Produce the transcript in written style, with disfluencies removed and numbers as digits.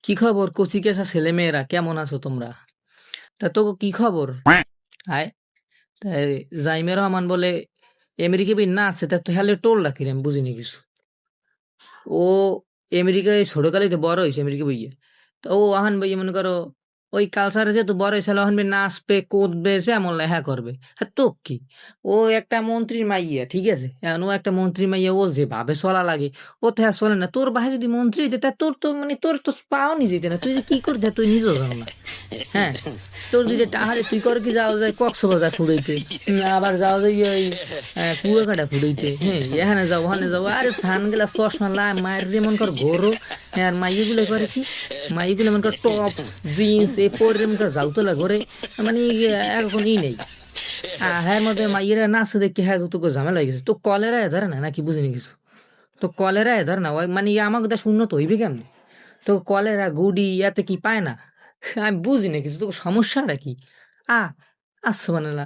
কি খবর কচিকেসা ছেলে মেয়েরা, কেমন আছো তোমরা? তা তো কি খবর? আয়, তাই জাইমে রহমান বলে আমেরিকা বি না আছে, তা তো হেলে টোল রাখি আমি বুঝিনি কিছু। ও আমেরিকায় ছোটকালেই তো বড় হয়েছে আমেরিকা বইয়ে। তো ও আহান বইয়ে মনে করো ওই কালচারে যেহেতু বড় হয়েছে আহান বই নাচবে কোদবে সে এমন লেখা করবে। হ্যাঁ তো কি, ও একটা মন্ত্রীর মাইয়া, ঠিক আছে? এখন ও একটা মন্ত্রীর মাইয়া, ও যেভাবে চলা লাগে ও তো আর চলে না। তোর ভাই যদি মন্ত্রী হইতে তা তোর তো মানে তোর তো পাও নি যেতে না, তুই যে কি করতে তুই নিজেও জানো না। হ্যাঁ, তোর দুইটা টাহারে তুই কর কি যাওয়া যায় কক্সবাজার ফুড়াইতে, আবার যাওয়া যায় ওই কুয়াকাটা ফুড়াইতে। হ্যাঁ, এখানে যাও ওখানে যাও, আরে সানগ্লাস চশমা লাই মায়ের রে মন কর ঘোরো। হ্যাঁ, আর মাইগুলো করে কি, মাইগুলো মন কর টপস জিন্স এ পরে মন কর যাওতলা ঘরে, মানে এখন ই নেই। হ্যাঁ মধ্যে মাইয়েরা নাচে দেখি, হ্যাঁ তোকে ঝামেলা হয়ে গেছে। তো কলেরা ধরে না নাকি বুঝিনি কিছু। তো কলেরা ধরে না ওই মানে আমাকে দেশ উন্নত হইবে কেমন? তো কলেরা গুডি এতে কি পায় না? আমি বুঝি না কিছু, তো সমস্যাটা কি? আ আসছে মানে না